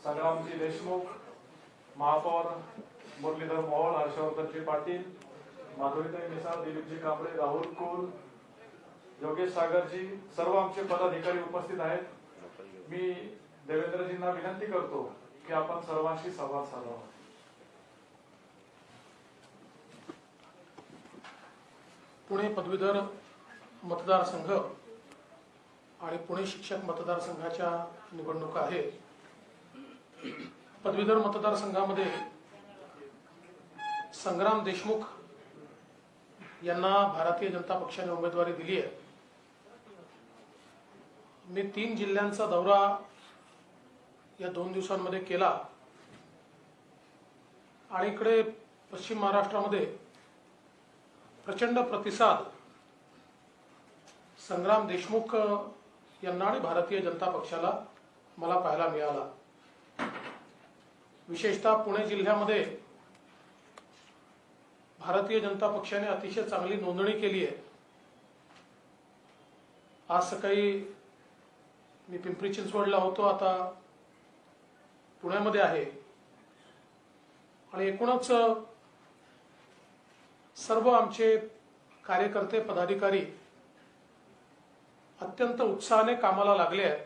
संग्रामजी देशमुख, महापौर मुरलीधर मोहोळ, हर्षवर्धनजी पाटील, माधुरीताई मिसाळ, दिलीपजी कांबळे, राहुल कुल, योगेश सागरजी, सर्व आमचे पदाधिकारी उपस्थित आहेत. मी देवेंद्रजींना विनंती करतो की आपण सर्वांशी संवाद साधावा. पुणे पदवीधर मतदारसंघ आणि पुणे शिक्षक मतदारसंघाच्या निवडणुका आहेत. पदवीधर मतदारसंघामध्ये संग्राम देशमुख यांना भारतीय जनता पक्षाने उमेदवारी दिली आहे. मी 3 जिल्ह्यांचा दौरा या 2 दिवसांमध्ये केला आणि इकडे पश्चिम महाराष्ट्रामध्ये प्रचंड प्रतिसाद संग्राम देशमुख यांना आणि भारतीय जनता पक्षाला मला पाहायला मिळाला. विशेषतः पुणे जिल्ह्यामध्ये भारतीय जनता पक्षाने अतिशय चांगली नोंदणी केली आहे. आज सकाळी मी पिंपरी चिंचवडला होतो, आता पुण्यामध्ये आहे आणि एकूणच सर्व आमचे कार्यकर्ते पदाधिकारी अत्यंत उत्साहाने कामाला लागले आहेत.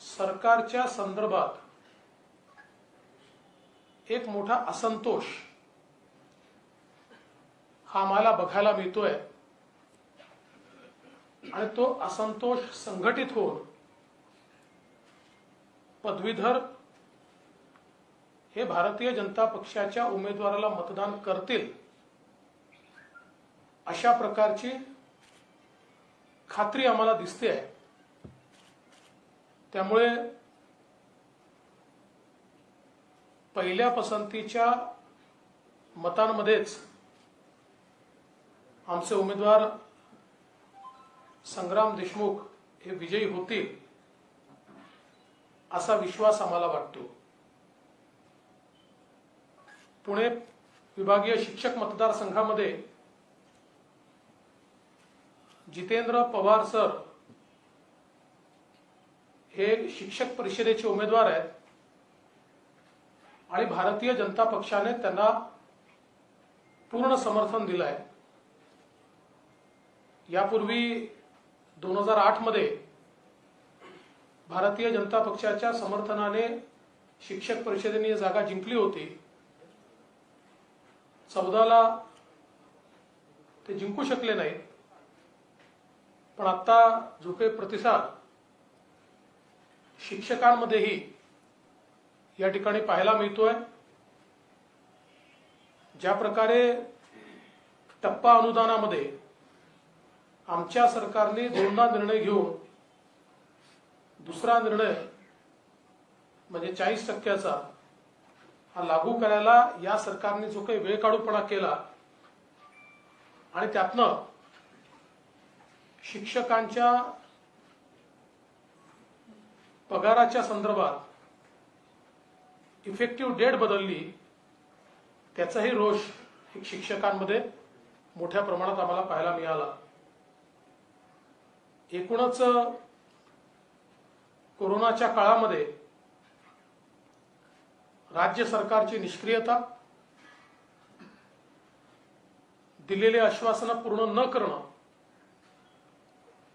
सरकारच्या संदर्भात एक मोठा असंतोष हा आम्हाला बघायला मिळतोय आणि तो असंतोष संघटित होऊन पदवीधर हे भारतीय जनता पक्षाच्या उमेदवाराला मतदान करतील अशा प्रकारची खात्री आम्हाला दिसते आहे. त्यामुळे पहिल्या पसंतीच्या मतांमध्येच आमचे उमेदवार संग्राम देशमुख हे विजयी होतील असा विश्वास आम्हाला वाटतो. पुणे विभागीय शिक्षक मतदारसंघामध्ये जितेंद्र पवार सर हे शिक्षक परिषदेचे उमेदवार आहेत आणि भारतीय जनता पक्षाने त्यांना पूर्ण समर्थन दिलं आहे. यापूर्वी 2008 मध्ये भारतीय जनता पक्षाच्या समर्थनाने शिक्षक परिषदेने जागा जिंकली होती. 14ला ते जिंकू शकले नाहीत, पण आता जो काही प्रतिसाद शिक्षकांमध्येही या ठिकाणी पाहायला मिळतोय, ज्या प्रकारे टप्पा अनुदानामध्ये आमच्या सरकारने 2दा निर्णय घेऊन दुसरा निर्णय म्हणजे 40% हा लागू करायला या सरकारने जो काही वेळ काढूपणा केला आणि त्यातनं शिक्षकांच्या पगाराच्या संदर्भात इफेक्टिव्ह डेट बदलली, त्याचाही रोष शिक्षकांमध्ये मोठ्या प्रमाणात आम्हाला पाहायला मिळाला. एकूणच कोरोनाच्या काळामध्ये राज्य सरकारची निष्क्रियता, दिलेले आश्वासनं पूर्ण न करणं,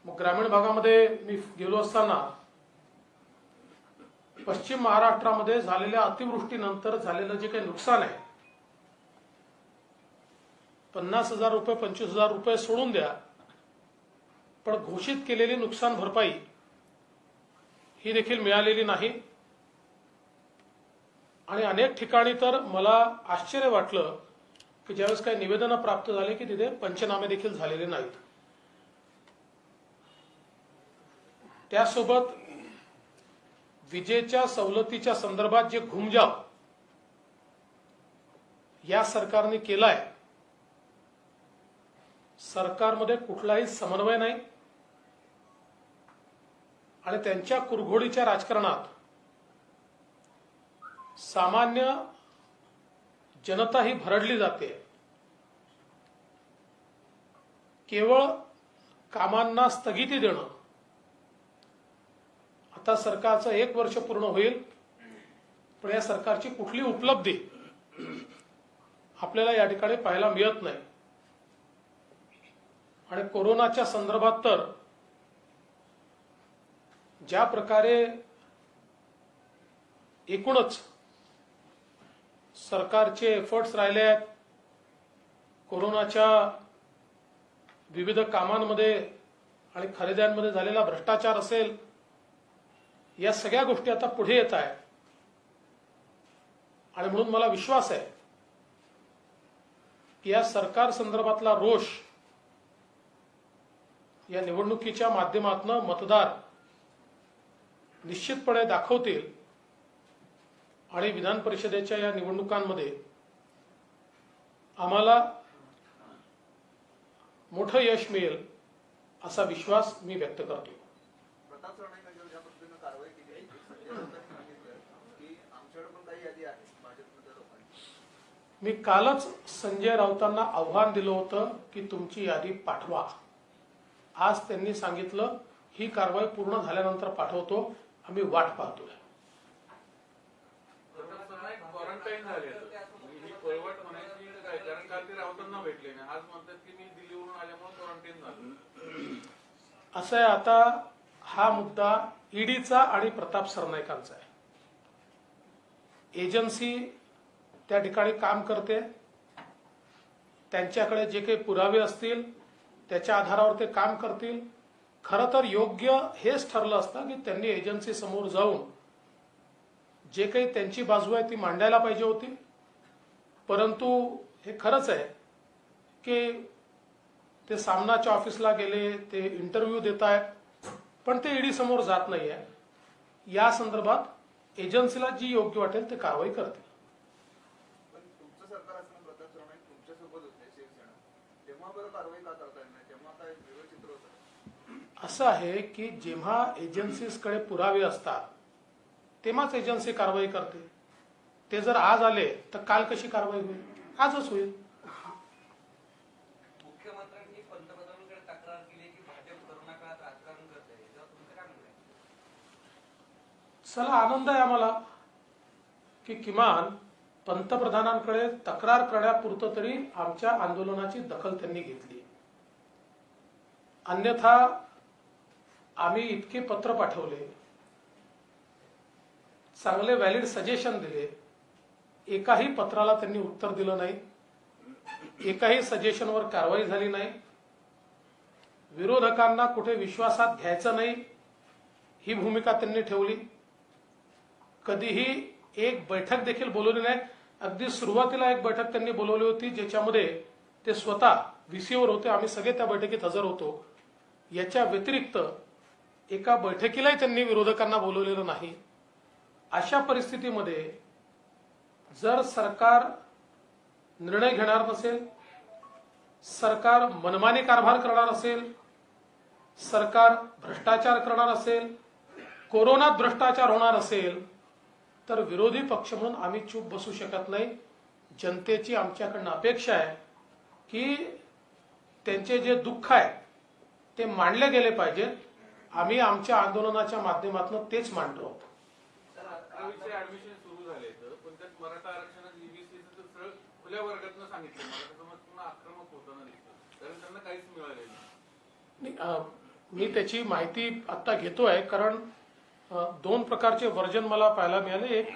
मग ग्रामीण भागामध्ये मी गेलो असताना पश्चिम महाराष्ट्रामध्ये झालेल्या अतिवृष्टीनंतर झालेलं जे काही नुकसान आहे, 50,000 रुपये 25,000 रुपये सोडून द्या, पण घोषित केलेली नुकसान भरपाई ही देखील मिळालेली नाही. आणि अनेक ठिकाणी तर मला आश्चर्य वाटलं की ज्यावेळेस काही निवेदनं प्राप्त झाले की तिथे पंचनामे देखील झालेले नाहीत. त्यासोबत विजेच्या सवलतीच्या संदर्भात जे घुमजाव या सरकारने केलाय, सरकारमध्ये कुठलाही समन्वय नाही आणि त्यांच्या कुरघोडीच्या राजकारणात सामान्य जनता ही भरडली जाते. केवळ कामांना स्थगिती देणं, आता सरकारचं 1 वर्ष पूर्ण होईल, पण या सरकारची कुठली उपलब्धी आपल्याला या ठिकाणी पाहायला मिळत नाही. आणि कोरोनाच्या संदर्भात तर ज्या प्रकारे एकूणच सरकारचे एफर्ट्स राहिले आहेत, कोरोनाच्या विविध कामांमध्ये आणि खरेद्यांमध्ये झालेला भ्रष्टाचार असेल, या सगळ्या गोष्टी आता पुढे येत आहेत. आणि म्हणून मला विश्वास आहे की या सरकार संदर्भातला रोष या निवडणुकीच्या माध्यमातून मतदार निश्चितपणे दाखवतील आणि विधान परिषदेच्या या निवडणुकांमध्ये आम्हाला मोठं यश मिळेल असा विश्वास मी व्यक्त करतो. प्रताप सरनाईकांच्यावर ज्या पद्धतीनं कारवाई केली आहे, संजय राऊतांनी सांगितलं की आमच्याकडे पण काही यादी आहे भाजपमधल्या लोकांची. मी कालच संजय राऊतांना आव्हान दिलं होतं की तुमची यादी पाठवा. आज त्यांनी सांगितलं ही कारवाई पूर्ण झाल्यानंतर पाठवतो, आम्ही वाट पाहतोय. क्वारंटाईन झाले ही पळवट म्हणायची काय, कारण काल ते राऊतांना भेटले नाही, आज म्हणतात की मी दिल्लीवरून आल्यामुळे क्वारंटाईन झालो. असं आहे, आता हा मुद्दा ईडीचा आणि प्रताप सरनाईकांचा आहे. एजन्सी त्या ठिकाणी काम करते, त्यांच्याकडे जे काही पुरावे असतील त्याच्या आधारावर ते काम करतील. खरं तर योग्य हेच ठरलं असतं की त्यांनी एजन्सी समोर जाऊन जे काही त्यांची बाजू आहे ती मांडायला पाहिजे होती. परंतु हे खरंच आहे की ते सामनाच्या ऑफिसला गेले, ते इंटरव्ह्यू देत आहेत, पण ते ईडी समोर जात नाही आहे. या संदर्भात एजन्सीला जी योग्य वाटेल ते कारवाई करतील. पण तुमचं सरकार असताना प्रताप सरनाईक तुमच्यासोबत होते शिवसेना, तेव्हा बरं कारवाई का करता येत नाही? तेव्हा काय वेगळं चित्र होतं? असं आहे की जेव्हा एजन्सीजकडे पुरावे असतात तेव्हाच एजन्सी कारवाई करते. ते जर आज आले तर काल कशी कारवाई होईल? आजच होईल. मुख्यमंत्र्यांनी पंतप्रधानांकडे तक्रार केली की भाजप करोना काळात राजकारण करते, याच्यावर तुमचं काय म्हणणं आहे? चला, आनंद आहे आम्हाला की किमान पंतप्रधानांकडे तक्रार करण्यापुरतं तरी आमच्या आंदोलनाची दखल त्यांनी घेतली. अन्यथा आम्ही इतके पत्र पाठवले, चांगले व्हॅलिड सजेशन दिले, एकाही पत्राला त्यांनी उत्तर दिलं नाही, एकाही सजेशनवर कारवाई झाली नाही. विरोधकांना कुठे विश्वासात घ्यायचं नाही ही भूमिका त्यांनी ठेवली. कधीही एक बैठक देखील बोलवली नाही. अगदी सुरुवातीला एक बैठक त्यांनी बोलवली होती ज्याच्यामध्ये ते स्वतः व्हीसीवर होते, आम्ही सगळे त्या बैठकीत हजर होतो. याच्या व्यतिरिक्त एका बैठकीलाही त्यांनी विरोधकांना बोलवलेलं नाही. अशा परिस्थितीमध्ये जर सरकार निर्णय घेणार नसेल, सरकार मनमानी कारभार करणार असेल, सरकार भ्रष्टाचार करणार असेल, कोरोनात भ्रष्टाचार होणार असेल, तर विरोधी पक्ष म्हणून आम्ही चूप बसू शकत नाही. जनतेची आमच्याकडनं अपेक्षा आहे की त्यांचे जे दुःख आहे ते मांडले गेले पाहिजेत. आम्ही आमच्या आंदोलनाच्या माध्यमातून तेच मांडतो आहोत. 11वीचे ऍडमिशन सुरू झाले पण त्यात मराठा आरक्षणात ईबीसीचं सरळ खुल्या वर्गातनं सांगितलं. मराठा समाज पुन्हा आक्रमक होताना दिसतो, कारण त्यांना काहीच मिळालेलं नाही. मी त्याची माहिती आता घेतोय, कारण 2 प्रकारचे वर्जन मला पाहायला मिळाले. एक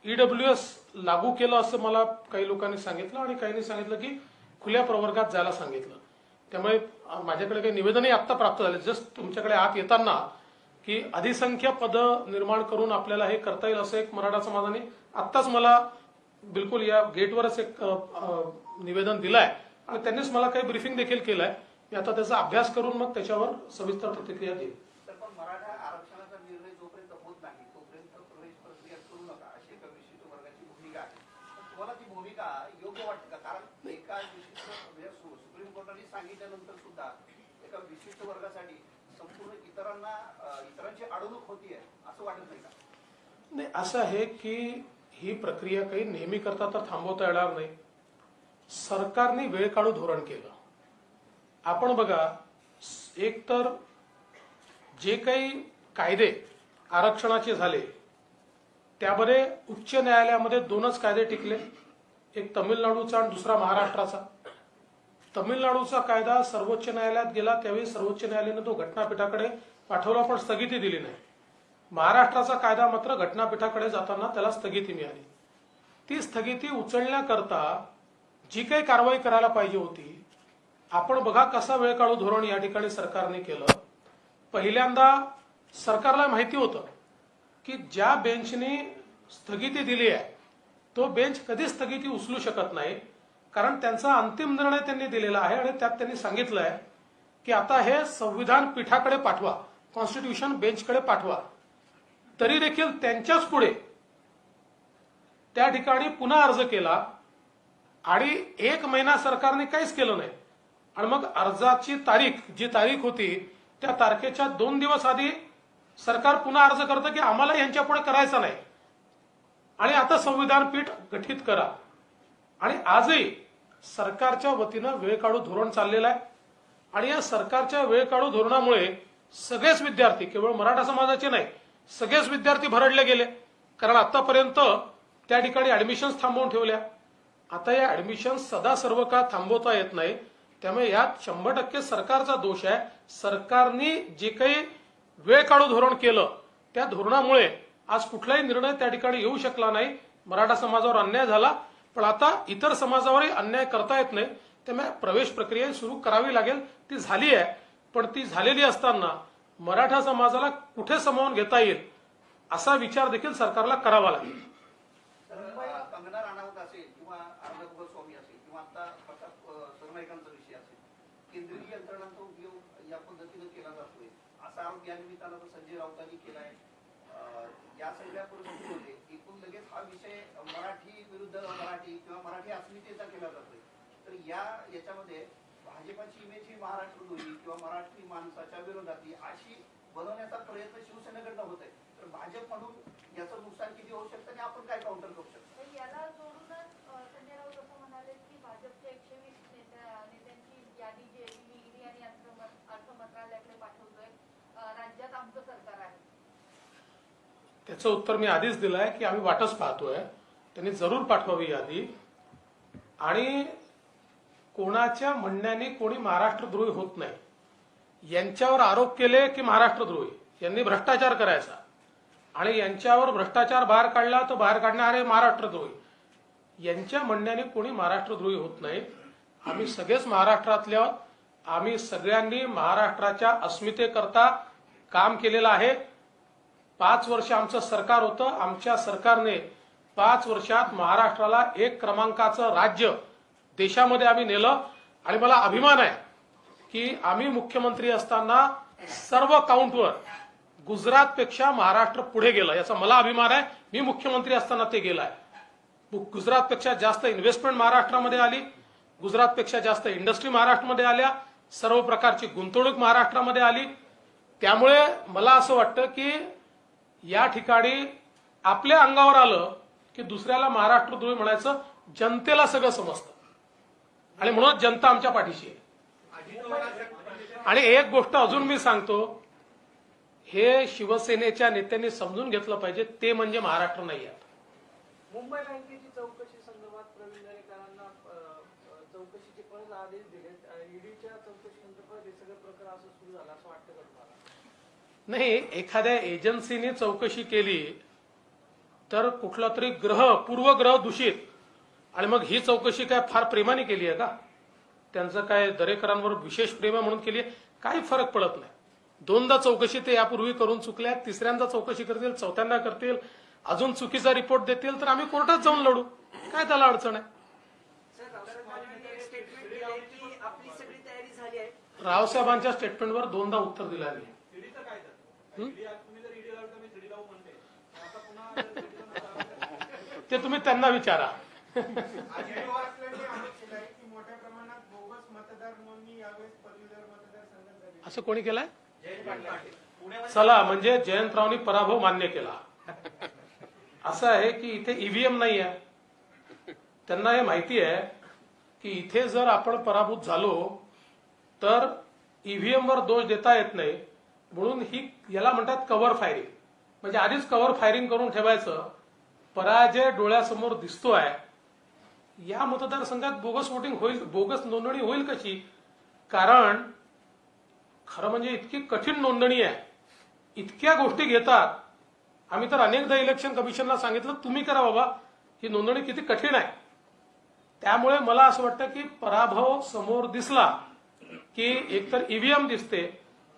ईडब्ल्यूएस लागू केलं असं मला काही लोकांनी सांगितलं आणि काहींनी सांगितलं की खुल्या प्रवर्गात जायला सांगितलं. त्यामुळे माझ्याकडे काही निवेदनही आत्ता प्राप्त झाले जस्ट तुमच्याकडे आत येताना की अधिसंख्य पद निर्माण करून आपल्याला हे करता येईल असं एक मराठा समाजाने आत्ताच मला बिलकुल या गेटवरच एक निवेदन दिलंय आणि त्यांनीच मला काही ब्रीफिंग देखील केलंय. मी आता त्याचा अभ्यास करून मग त्याच्यावर सविस्तर प्रतिक्रिया देईल. तर पण मराठा आरक्षणाचा निर्णय जोपर्यंत होत नाही तोपर्यंत प्रवेश प्रक्रिया करू नका अशी एका विशिष्ट वर्गाची भूमिका आहे. पण तुम्हाला ती भूमिका योग्य वाटते का? कारण एका विशिष्ट म्हणजे सुप्रीम कोर्टाने सांगितल्यानंतर सुद्धा एका विशिष्ट वर्गासाठी संपूर्ण इतरांची अडवणूक होतीये असं वाटत नाही का? नाही, असं आहे की ही प्रक्रिया काही नेहमी करता तर थांबवता येणार नाही. सरकारने वेळ काढू धोरण केलं. आपण बघा, एक तर जे काही कायदे आरक्षणाचे झाले त्यामध्ये उच्च न्यायालयामध्ये 2च कायदे टिकले, एक तमिळनाडूचा आणि दुसरा महाराष्ट्राचा. तमिळनाडूचा कायदा सर्वोच्च न्यायालयात गेला, त्यावेळी सर्वोच्च न्यायालयाने तो घटनापीठाकडे पाठवला पण स्थगिती दिली नाही. महाराष्ट्राचा कायदा मात्र घटनापीठाकडे जाताना त्याला स्थगिती मिळाली. ती स्थगिती उचलण्याकरता जी काही कारवाई करायला पाहिजे होती, आपण बघा कसा वेळ काढू धोरण या ठिकाणी सरकारने केलं. पहिल्यांदा सरकारला माहिती होतं की ज्या बेंचने स्थगिती दिली आहे तो बेंच कधी स्थगिती उचलू शकत नाही, कारण त्यांचा अंतिम निर्णय त्यांनी दिलेला आहे आणि त्यात त्यांनी सांगितलं आहे की आता हे संविधान पीठाकडे पाठवा, कॉन्स्टिट्यूशन बेंचकडे पाठवा. तरी देखील त्यांच्याच पुढे त्या ठिकाणी पुन्हा अर्ज केला आणि 1 महिना सरकारने काहीच केलं नाही. आणि मग अर्जाची जी तारीख होती त्या तारखेच्या 2 दिवस आधी सरकार पुन्हा अर्ज करतं की आम्हाला यांच्या पुढे करायचं नाही आणि आता संविधान पीठ गठीत करा. आणि आजही सरकारच्या वतीनं वेळ काढू धोरण चाललेलं आहे आणि या सरकारच्या वेळ काढू धोरणामुळे सगळेच विद्यार्थी, केवळ मराठा समाजाचे नाही, सगळेच विद्यार्थी भरडले गेले. कारण आतापर्यंत त्या ठिकाणी ऍडमिशन्स थांबवून ठेवल्या. आता या ऍडमिशन्स सदा सर्व काळ थांबवता येत नाही, त्यामुळे यात 100% सरकारचा दोष आहे. सरकारने जे काही वेळ काढू धोरण केलं त्या धोरणामुळे आज कुठलाही निर्णय त्या ठिकाणी येऊ शकला नाही. मराठा समाजावर अन्याय झाला, पण आता इतर समाजावरही अन्याय करता येत नाही, त्यामुळे प्रवेश प्रक्रिया सुरू करावी लागेल. ती झाली आहे, पण ती झालेली असताना मराठा समाजाला कुठे सामावून घेता येईल असा विचार देखील सरकारला करावा लागेल. कंगना राणावत असेल किंवा अर्णब गोस्वामी असेल किंवा आता प्रताप सरनाईकांचा विषय असेल, केंद्रीय यंत्रणांचा उपयोग या पद्धतीने केला जातोय असा आरोप या निमित्तानं संजय राऊतांनी केलाय. या सगळ्या परिस्थितीमध्ये एकूण लगेच हा विषय मराठी विरुद्ध मराठी किंवा मराठी अस्मितेचा केला जातोय. तर याच्यामध्ये भाजपाची इमेज ही महाराष्ट्रद्रोही किंवा मराठी माणसाच्या विरोधातली अशी बनवण्याचा प्रयत्न शिवसेनेकडनं होत आहे. तर भाजप म्हणून याचं नुकसान किती होऊ शकतं आणि आपण काय काउंटर करू शकतो? याला जोडूनच संजय राऊत असं म्हणाले की भाजपच्या 120 नेत्यांची यादी जी आहे ती ईडी आणि अर्थ मंत्रालयाकडे पाठवतोय, राज्यात आमचं सरकार आहे. त्याचं उत्तर मी आधीच दिलं आहे की आम्ही वाटच पाहतोय, त्यांनी जरूर पाठवावी यादी. आणि कोणाच्या म्हणण्याने कोणी महाराष्ट्रद्रोही होत नाही. यांच्यावर आरोप केले की महाराष्ट्रद्रोही, यांनी भ्रष्टाचार करायचा आणि यांच्यावर भ्रष्टाचार बाहेर काढला तर बाहेर काढणारे महाराष्ट्रद्रोही. यांच्या म्हणण्याने कोणी महाराष्ट्रद्रोही होत नाही. आम्ही सगळेच महाराष्ट्रातले आहोत. आम्ही सगळ्यांनी महाराष्ट्राच्या अस्मितेकरता काम केलेलं आहे. 5 वर्ष आमचं सरकार होतं. आमच्या सरकारने 5 वर्षात महाराष्ट्राला 1 क्रमांकाचं राज्य देशामध्ये आम्ही नेलं आणि मला अभिमान आहे की आम्ही मुख्यमंत्री असताना सर्व काउंटवर गुजरातपेक्षा महाराष्ट्र पुढे गेलं, याचा मला अभिमान आहे. मी मुख्यमंत्री असताना ते गेलाय. गुजरातपेक्षा जास्त इन्व्हेस्टमेंट महाराष्ट्रामध्ये आली, गुजरातपेक्षा जास्त इंडस्ट्री महाराष्ट्रामध्ये आल्या, सर्व प्रकारची गुंतवणूक महाराष्ट्रामध्ये आली. त्यामुळे मला असं वाटतं की या ठिकाणी आपल्या अंगावर आलं की दुसऱ्याला महाराष्ट्रद्रोही म्हणायचं. जनतेला सगळं समजतं आणि म्हणून जनता आमच्या पाठीशी आहे. आणि एक गोष्ट अजून मी सांगतो, हे शिवसेनेच्या नेत्यांनी समजून घेतलं पाहिजे, ते म्हणजे महाराष्ट्र नाही आहे. मुंबई बँकेची चौकशी संदर्भात प्रवीण दरेकरांना चौकशीचे पण आदेश दिले. ईडीच्या चौकशी संदर्भात हे सगळे प्रकार असं सुरू झालं असं वाटतं का तुम्हाला? नाही, एखाद्या एजन्सीने चौकशी केली तर कुठला तरी पूर्वग्रह दूषित, आणि मग ही चौकशी काय फार प्रेमाने केली आहे का? त्यांचं काय दरेकरांवर विशेष प्रेम आहे म्हणून केली आहे? काही फरक पडत नाही. 2दा चौकशी ते यापूर्वी करून चुकल्या, 3ऱ्यांदा चौकशी करतील, 4थ्यांदा करतील, अजून चुकीचा रिपोर्ट देतील तर आम्ही कोर्टात जाऊन लढू. काय त्याला अडचण आहे? रावसाहेबांच्या स्टेटमेंटवर 2दा उत्तर दिलं आहे. ते तुम्ही त्यांना विचारा. असं कोणी केलंय? चला, म्हणजे जयंतरावनी पराभव मान्य केला. असं आहे की इथे ईव्हीएम नाही आहे. त्यांना हे माहिती आहे की इथे जर आपण पराभूत झालो तर ईव्हीएम वर दोष देता येत नाही. म्हणून याला म्हणतात कव्हर फायरिंग. म्हणजे आधीच कव्हर फायरिंग करून ठेवायचं. पराजय डोळ्यासमोर दिसतोय. या मतदारसंघात बोगस वोटिंग होईल, बोगस नोंदणी होईल कशी? कारण खरं म्हणजे इतकी कठीण नोंदणी आहे, इतक्या गोष्टी घेतात. आम्ही तर अनेकदा इलेक्शन कमिशनला सांगितलं तुम्ही करा बाबा, ही नोंदणी किती कठीण आहे. त्यामुळे मला असं वाटतं की पराभव समोर दिसला की एकतर ईव्हीएम दिसते,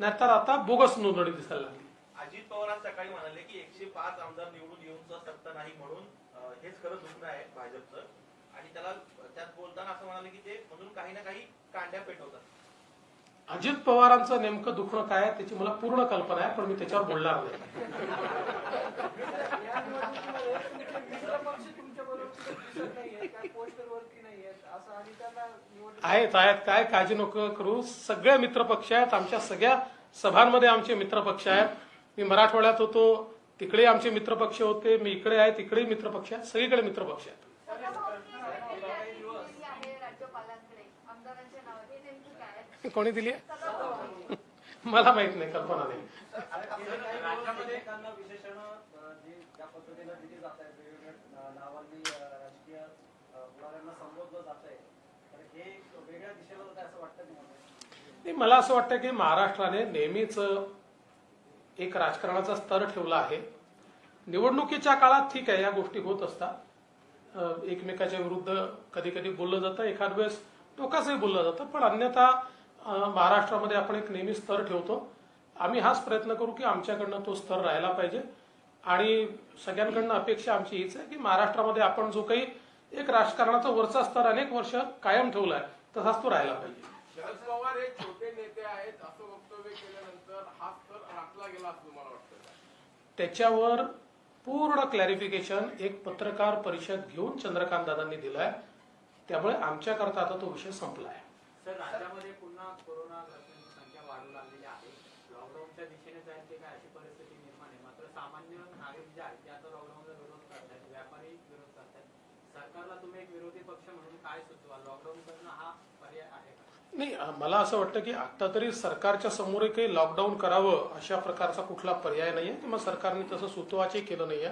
नाहीतर आता बोगस नोंदणी दिसायला लागली. अजित पवार सकाळी म्हणाले की 105 आमदार निवडून येऊनचा सत्ता नाही म्हणून हेच खरं दुखणं आहे भाजपचं. आणि त्यात बोलताना असं म्हणाले की ते म्हणून काही ना काही कांड्या पेटवतात. अजित पवारांचं नेमकं दुखणं काय आहे त्याची मला पूर्ण कल्पना आहे, पण मी त्याच्यावर बोलणार नाही. या निवडणुकीमध्ये तुमचे मित्र पक्ष तुमच्या बरोबर दिसत नाहीये, काय पोस्टरवरती नाहीयेत असं, आणि त्यांना आहेत काय काळजी नको करू. सगळे मित्र पक्ष आहेत. आमच्या सगळ्या सभांमध्ये आमचे मित्र पक्ष आहेत. मी मराठवाड्यात होतो, तिकडे आमचे मित्र पक्ष होते. मी इकडे आहे, तिकडेही मित्र पक्ष आहेत. सगळीकडे मित्र पक्ष आहेत. राज्यपालांकडे आमदारांचे नाव हे नेमकं काय? कोणी दिली मला माहित नाही, कल्पना नाही. राज्यामध्ये एखादा विशेषण जे ज्या पद्धतीने दिली जात आहे, वेगवेगळ्या नावांनी राजकीय पुढाऱ्यांना संबोधलं जात आहे, तर हे वेगळ्या दिशेला जात आहे असं वाटतं की नाही, मला असं वाटतं की महाराष्ट्राने नेहमीच एक राजकारणाचा स्तर ठेवला आहे. निवडणुकीच्या काळात ठीक आहे, या गोष्टी होत असतात. एकमेकाच्या विरुद्ध कधी कधी बोललं जातं, एखाद वेळेस टोकाचंही बोललं जातं, पण अन्यथा महाराष्ट्रामध्ये आपण एक नेहमी स्तर ठेवतो. आम्ही हाच प्रयत्न करू की आमच्याकडनं तो स्तर राहायला पाहिजे. आणि सगळ्यांकडनं अपेक्षा आमची हीच आहे की महाराष्ट्रामध्ये आपण जो काही एक राजकारणाचा वरचा स्तर अनेक वर्ष कायम ठेवलाय तसाच तो राहायला पाहिजे. शरद पवार हे छोटे नेते आहेत असं वक्तव्य केल्यानंतर हा स्तर राखला गेला असं मला वाटतं. त्याच्यावर पूर्ण क्लॅरिफिकेशन एक पत्रकार परिषद घेऊन चंद्रकांत दादांनी दिलाय. त्यामुळे आमच्याकरता आता तो विषय संपला आहे. सर, राज्यामध्ये पुन्हा कोरोना ग्रस्तांची संख्या वाढू लागलेली आहे. लॉकडाऊनच्या दिशेने जाईल ते काय अशी परिस्थिती निर्माण आहे. मात्र सामान्य नागरिक जे आहेत ते आता लॉकडाऊनला विरोध करतात, व्यापारी विरोध करतात. सरकारला तुम्ही एक विरोधी पक्ष म्हणून काय सुचवाल? लॉकडाऊन करणं हा पर्याय आहे का? नाही, मला असं वाटतं की आता तरी सरकारच्या समोर काही लॉकडाऊन करावं अशा प्रकारचा कुठला पर्याय नाहीये किंवा सरकारने तसं सुतवाचही केलं नाहीये.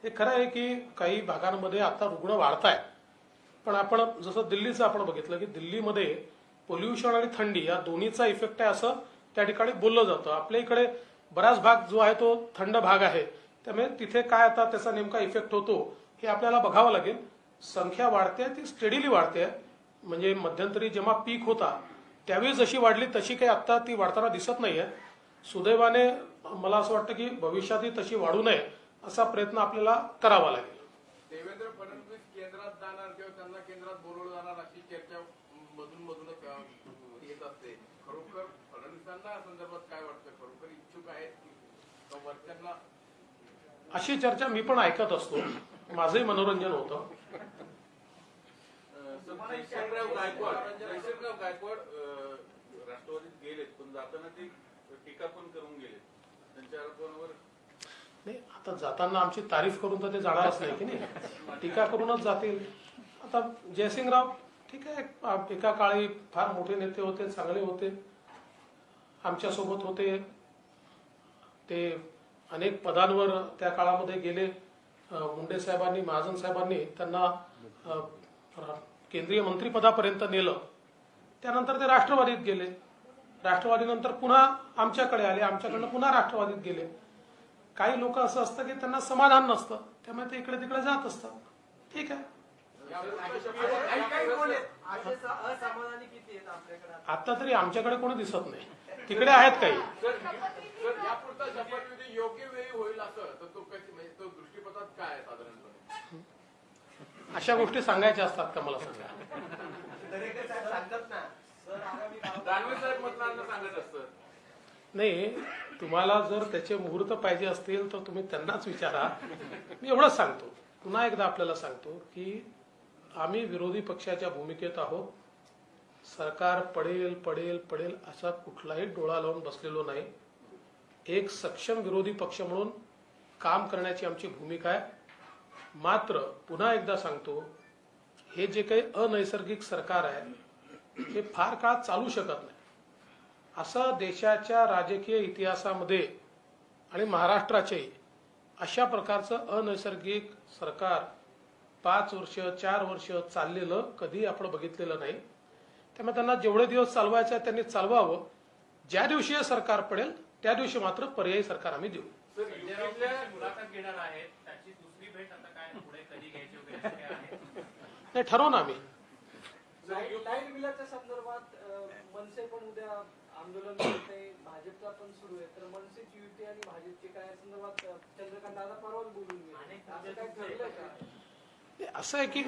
हे खरं आहे की काही भागांमध्ये आता रुग्ण वाढतायत, पण आपण जसं दिल्लीचं आपण बघितलं की दिल्लीमध्ये पोल्युशन आणि थंडी या दोन्हीचा इफेक्ट आहे असं त्या ठिकाणी बोललं जातं. आपल्या इकडे बराच भाग जो आहे तो थंड भाग आहे, त्यामुळे तिथे काय आता त्याचा नेमका इफेक्ट होतो हे आपल्याला बघावं लागेल. संख्या वाढते, ती स्टेडीली वाढते. म्हणजे मध्यंतरी जेव्हा पीक होता त्यावेळी जशी वाढली तशी काही आता ती वाढताना दिसत नाहीये. सुदैवाने मला असं वाटतं की भविष्यातही तशी वाढू नये असा प्रयत्न आपल्याला करावा लागेल. देवेंद्र फडणवीस केंद्रात जाणार किंवा त्यांना केंद्रात बोलवलं जाणार अशी चर्चा मधूनच येत असते. खरोखर फडणवीसांना या संदर्भात काय वाटतं? खरोखर इच्छुक आहेत की वरच्यांना? अशी चर्चा मी पण ऐकत असतो, माझंही मनोरंजन होतं. जयशंकरराव गायकवाड राष्ट्रवादीत गेलेत, पण जाताना ते टीका पण करून गेलेत. त्यांच्या आरोपांवर नाही, आता जाताना आमची तारीफ करून तर ते जाणारच नाही की नाही, टीका करूनच जातील. आता जयसिंगराव ठीक आहे, एका काळी फार मोठे नेते होते, चांगले होते, आमच्यासोबत होते. ते अनेक पदांवर त्या काळामध्ये गेले. मुंडे साहेबांनी, महाजन साहेबांनी त्यांना केंद्रीय मंत्रिपदापर्यंत नेलं. त्यानंतर ते राष्ट्रवादीत गेले. राष्ट्रवादीनंतर पुन्हा आमच्याकडे आले, आमच्याकडनं पुन्हा राष्ट्रवादीत गेले. काही लोक असं असतं की त्यांना समाधान नसतं, त्यामुळे ते इकडे तिकडे जात असतात. ठीक आहे, असमाधानी किती आहेत आपल्याकडे? आता तरी आमच्याकडे कोणी दिसत नाही, तिकडे आहेत काही. यापुरता शपथविधी योग्य वेळी होईल असं तर तो कशी, म्हणजे तो दृष्टीपथात काय आहे साधारणपणे? अशा गोष्टी सांगायच्या असतात का मला सांगा? सांगत ना दानवे साहेब मतदारांना सांगत असतात. नाही, तुम्हाला जर त्याचे मुहूर्त पाहिजे असतील तर तुम्ही त्यांनाच विचारा. मी एवढंच सांगतो, पुन्हा एकदा आपल्याला सांगतो की आम्ही विरोधी पक्षाच्या भूमिकेत आहोत. सरकार पडेल पडेल पडेल असा कुठलाही डोळा लावून बसलेलो नाही. एक सक्षम विरोधी पक्ष म्हणून काम करण्याची आमची भूमिका आहे. मात्र पुन्हा एकदा सांगतो, हे जे काही अनैसर्गिक सरकार आहे हे फार काळ चालू शकत नाही. असं देशाच्या राजकीय इतिहासामध्ये आणि महाराष्ट्राचे अशा प्रकारचं अनैसर्गिक सरकार 5 वर्ष 4 वर्ष चाललेलं कधी आपण बघितलेलं नाही. त्यामुळे त्यांना जेवढे दिवस चालवायचं आहे त्यांनी चालवावं. ज्या दिवशी हे सरकार पडेल त्या दिवशी मात्र पर्यायी सरकार आम्ही देऊ. मुलाखत घेणार आहेत त्याची दुसरी भेट आता काय पुढे कधी घ्यायची वगैरे असं काय आहे? नाही, ठरवू ना आम्ही. लाईट बिलाच्या संदर्भात मनसे पण उद्या आंदोलन करते, भाजपचा पण सुरू आहे, तर मनसेची युती आणि भाजपची काय या संदर्भात चंद्रकांत दादा परवाच बोलून गेले. असं काय ठरलंय का? असं आहे की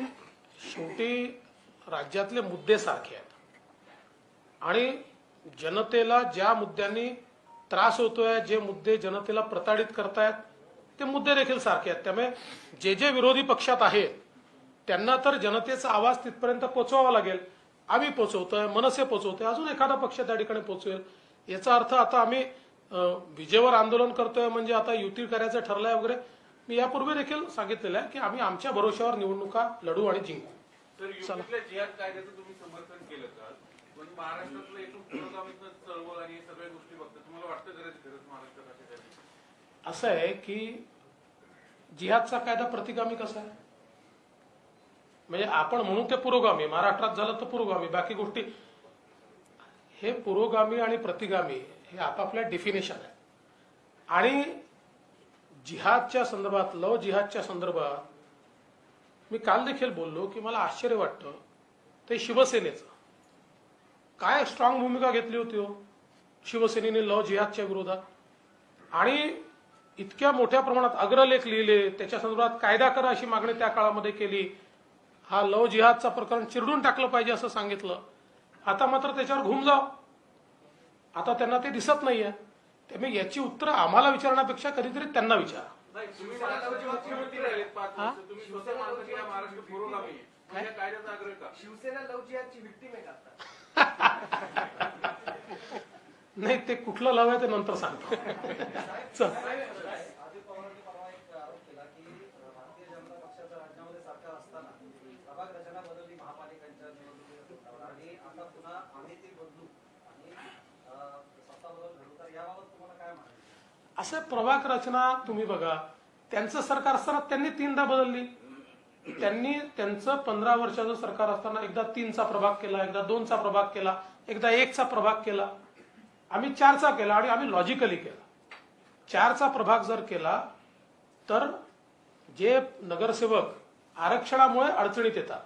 शेवटी राज्यातले मुद्दे सारखे आहेत आणि जनतेला ज्या मुद्द्यांनी त्रास होतोय, जे मुद्दे जनतेला प्रताडित करतायत ते मुद्दे देखील सारखे आहेत. त्यामुळे जे विरोधी पक्षात आहेत त्यांना तर जनतेचा आवाज तिथपर्यंत पोहोचवावा लागेल. आम्ही पोहोचवतोय, मनसे पोहोचवतोय, अजून एखादा पक्ष त्या ठिकाणी पोहोचवेल. याचा अर्थ आता आम्ही विजेवर आंदोलन करतोय म्हणजे आता युती करायचं ठरलंय वगैरे. मी यापूर्वी देखील सांगितलेलं आहे की आम्ही आमच्या भरोश्यावर निवडणुका लढू आणि जिंकू. तर युपीतल्या जिहाद कायद्याचं तुम्ही समर्थन केलं का? पण महाराष्ट्रातलं एकूण पुरोगामीचं चळवळ आणि सगळ्या गोष्टी बघता तुम्हाला वाटतं गरज महाराष्ट्रात अशा असं आहे की जिहादचा कायदा प्रतिगामी कसा आहे? म्हणजे आपण म्हणून ते पुरोगामी, महाराष्ट्रात झालं तर पुरोगामी, बाकी गोष्टी. हे पुरोगामी आणि प्रतिगामी हे आपापल्या डेफिनेशन आहे. आणि जिहादच्या संदर्भात, लव जिहादच्या संदर्भात मी काल देखील बोललो की मला आश्चर्य वाटतं ते शिवसेनेचं काय स्ट्रॉंग भूमिका घेतली होती हो शिवसेनेने लव जिहादच्या विरोधात. आणि इतक्या मोठ्या प्रमाणात अग्रलेख लिहिले, त्याच्या संदर्भात कायदा करा अशी मागणी त्या काळामध्ये केली. हा लव जिहादचा प्रकरण चिरडून टाकलं पाहिजे असं सांगितलं. आता मात्र त्याच्यावर घुम जाव. आता त्यांना ते दिसत नाहीये. त्यामुळे याची उत्तरं आम्हाला विचारण्यापेक्षा कधीतरी त्यांना विचारा. तुम्ही महाराष्ट्राचे मुख्यमंत्री राहिलेत 5 वर्ष, तुम्ही स्वतः मानता की हा महाराष्ट्र पुरोगामी आहे, मग या कायद्याचा आग्रह का? शिवसेना लवजिहादची व्हिक्टीम आहे का आता? नाही, ते कुठलं लव आहे ते नंतर सांगतो. चल. अजित पवारांनी परवा एक आरोप केला की भारतीय जनता पक्षाचं राज्यामध्ये सरकार असताना प्रभाग रचना बदलली महापालिकांच्या निवडणुकीत आणि आता पुन्हा आम्ही ती बदलू आणि सत्ता बदल घडू. तर याबाबत तुम्हाला काय म्हणायचं? असं प्रभाग रचना तुम्ही बघा, त्यांचं सरकार असताना त्यांनी 3दा बदलली. त्यांनी त्यांचं 15 वर्षाचं सरकार असताना एकदा 3चा प्रभाग केला, एकदा 2चा प्रभाग केला, एकदा 1चा प्रभाग केला. आम्ही 4चा केला आणि आम्ही लॉजिकली केला. 4चा प्रभाग जर केला तर जे नगरसेवक आरक्षणामुळे अडचणीत येतात,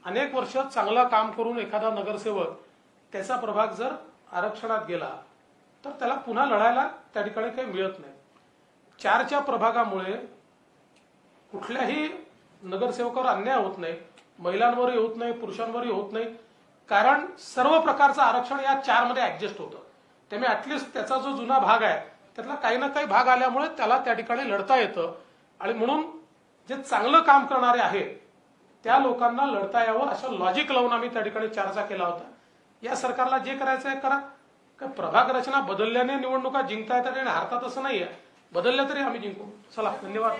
अनेक वर्ष चांगलं काम करून एखादा नगरसेवक त्याचा प्रभाग जर आरक्षणात गेला तर त्याला पुन्हा लढायला त्या ठिकाणी काही मिळत नाही. 4च्या प्रभागामुळे कुठल्याही नगरसेवकावर अन्याय होत नाही, महिलांवरही होत नाही, पुरुषांवरही होत नाही, कारण सर्व प्रकारचं आरक्षण या 4 मध्ये ऍडजस्ट होतं. त्यामुळे ऍटलिस्ट त्याचा जो जुना भाग आहे त्यातला काही ना काही भाग आल्यामुळे त्याला त्या ठिकाणी लढता येतं. आणि म्हणून जे चांगलं काम करणारे आहेत त्या लोकांना लढता यावं असं लॉजिक लावून आम्ही त्या ठिकाणी 4चा केला होता. या सरकारला जे करायचं आहे करा. काय प्रभाग रचना बदलल्याने निवडणुका जिंकता येतात आणि हारतात असं नाहीये. बदलल्या तरी आम्ही जिंकू. चला, धन्यवाद.